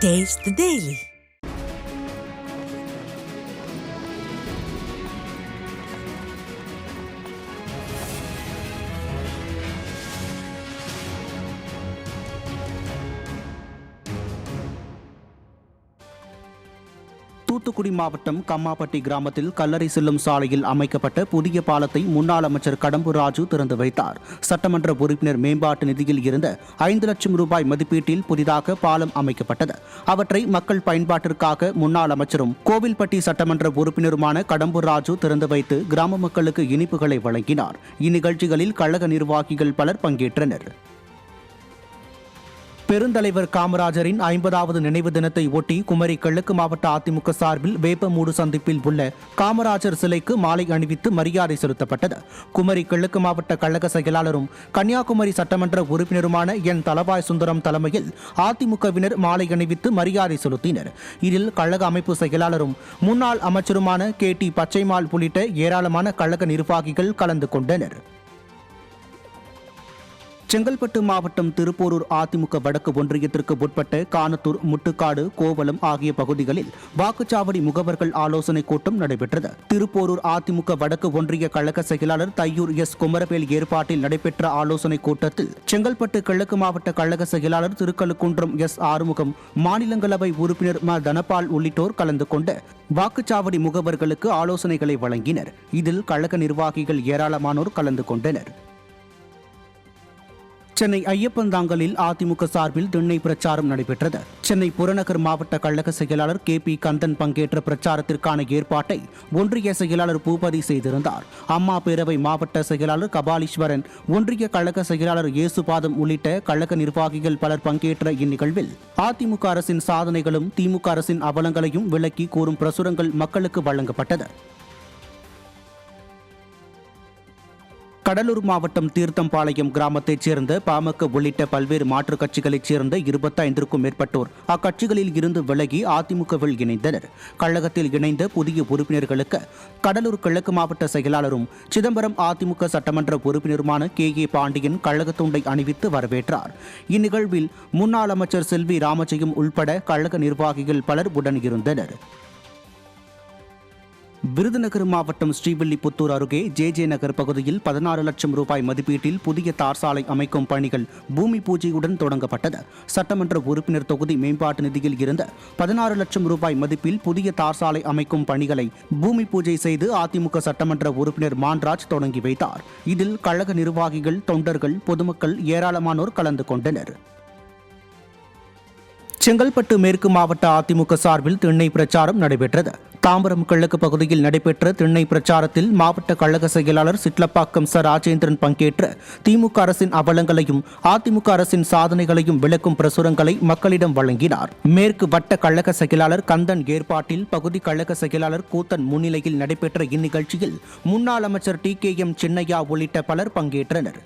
Taste the Daily. Thoothukudi மாவட்டம் கம்மாப்பட்டி கிராமத்தில் கல்லறை செல்லும் சாலையில் அமைக்கப்பட்ட புதிய பாலத்தை முன்னாள் அமைச்சர் கடம்பூர் ராஜு திறந்து வைத்தார். சட்டமன்ற உறுப்பினர் மேம்பாட்டு நிதியில் இருந்த 5 லட்சம் ரூபாய் மதிப்பீட்டில் புதிதாக பாலம் அமைக்கப்பட்டது. அவற்றை மக்கள் பயன்பாட்டிற்காக முன்னாள் அமைச்சரும் கோவில்பட்டி சட்டமன்ற உறுப்பினருமான கடம்பூர் ராஜு திறந்து வைத்து கிராம மக்களுக்கு இனிப்புகளை வழங்கினார். இந்நிகழ்ச்சிகளில் கழக நிர்வாகிகள் பலர் பங்கேற்றனர். பெருந்தலைவர் காமராஜரின் 50வது நினைவு தினத்தை ஒட்டி குமரி கிழக்கு மாவட்ட அதிமுக சார்பில் வேப்பமூடு சந்திப்பில் உள்ள காமராஜர் சிலைக்கு மாலை அணிவித்து மரியாதை செலுத்தப்பட்டது. குமரி கிழக்கு மாவட்ட கழக செயலாளரும் கன்னியாகுமரி சட்டமன்ற உறுப்பினருமான என் தலவாய் சுந்தரம் தலைமையில் அதிமுகவினர் மாலை அணிவித்து மரியாதை செலுத்தினர். இதில் கழக அமைப்பு செயலாளரும் முன்னாள் அமைச்சருமான KT பச்சைமால் உள்ளிட்ட ஏராளமான கழக நிர்வாகிகள் கலந்து கொண்டனர். செங்கல்பட்டு மாவட்டம் திருப்போரூர் அதிமுக வடக்கு ஒன்றியத்திற்கு உட்பட்ட கானத்தூர், முட்டுக்காடு, கோவலம் ஆகிய பகுதிகளில் வாக்குச்சாவடி முகவர்கள் ஆலோசனைக் கூட்டம் நடைபெற்றது. திருப்போரூர் அதிமுக வடக்கு ஒன்றிய கழக செயலாளர் தையூர் S. குமரவேல் ஏற்பாட்டில் நடைபெற்ற ஆலோசனைக் கூட்டத்தில் செங்கல்பட்டு கிழக்கு மாவட்ட கழக செயலாளர் திருக்கழுக்குன்றம் S. ஆறுமுகம், மாநிலங்களவை உறுப்பினர் ம. தனபால் உள்ளிட்டோர் கலந்து கொண்டு வாக்குச்சாவடி முகவர்களுக்கு ஆலோசனைகளை வழங்கினர். இதில் கழக நிர்வாகிகள் ஏராளமானோர் கலந்து கொண்டனர். சென்னை ஐயப்பந்தாங்கலில் அதிமுக சார்பில் திண்ணை பிரச்சாரம் நடைபெற்றது. சென்னை புறநகர் மாவட்ட கழக செயலாளர் KP கந்தன் பங்கேற்ற பிரச்சாரத்திற்கான ஏற்பாட்டை ஒன்றிய செயலாளர் பூபதி செய்திருந்தார். அம்மா பேரவை மாவட்ட செயலாளர் கபாலீஸ்வரன், ஒன்றிய கழக செயலாளர் இயேசுபாதம் உள்ளிட்ட கழக நிர்வாகிகள் பலர் பங்கேற்ற இந்நிகழ்வில் அதிமுக அரசின் சாதனைகளும் திமுக அரசின் அவலங்களையும் விளக்கி கூறும் பிரசுரங்கள் மக்களுக்கு வழங்கப்பட்டது. கடலூர் மாவட்டம் தீர்த்தம்பாளையம் கிராமத்தைச் சேர்ந்த பாமக உள்ளிட்ட பல்வேறு மாற்றுக் கட்சிகளைச் சேர்ந்த 25க்கும் மேற்பட்டோர் அக்கட்சிகளில் இருந்து விலகி அதிமுகவில் இணைந்தனர். கழகத்தில் இணைந்த புதிய உறுப்பினர்களுக்கு கடலூர் கிழக்கு மாவட்ட செயலாளரும் சிதம்பரம் அதிமுக சட்டமன்ற உறுப்பினருமான KA பாண்டியன் கழக துண்டை அணிவித்து வரவேற்றார். இந்நிகழ்வில் முன்னாள் அமைச்சர் செல்வி ராமஜெயம் உள்பட கழக நிர்வாகிகள் பலர் உடன் இருந்தனர். விருதுநகர் மாவட்டம் ஸ்ரீவில்லிபுத்தூர் அருகே JJ நகர் பகுதியில் 16 லட்சம் ரூபாய் மதிப்பீட்டில் புதிய தார் சாலை அமைக்கும் பணிகள் பூமி பூஜையுடன் தொடங்கப்பட்டது. சட்டமன்ற உறுப்பினர் தொகுதி மேம்பாட்டு நிதியில் இருந்த 16 லட்சம் ரூபாய் மதிப்பில் புதிய தார் சாலை அமைக்கும் பணிகளை பூமி பூஜை செய்து அதிமுக சட்டமன்ற உறுப்பினர் மான்ராஜ் தொடங்கி வைத்தார். இதில் கழக நிர்வாகிகள், தொண்டர்கள், பொதுமக்கள் ஏராளமானோர் கலந்து கொண்டனர். செங்கல்பட்டு மேற்கு மாவட்ட அதிமுக சார்பில் திண்ணை பிரச்சாரம் நடைபெற்றது. தாம்பரம் கிழக்கு பகுதியில் நடைபெற்ற திண்ணை பிரச்சாரத்தில் மாவட்ட கழக செயலாளர் சிட்லப்பாக்கம் ச. ராஜேந்திரன் பங்கேற்று திமுக அரசின் அவலங்களையும் அதிமுக அரசின் சாதனைகளையும் விளக்கும் பிரசுரங்களை மக்களிடம் வழங்கினார். மேற்கு வட்ட கழக செயலாளர் கந்தன் ஏற்பாட்டில் பகுதி கழக செயலாளர் கூத்தன் முன்னிலையில் நடைபெற்ற இந்நிகழ்ச்சியில் முன்னாள் அமைச்சர் TKM சின்னையா உள்ளிட்ட பலர் பங்கேற்றனர்.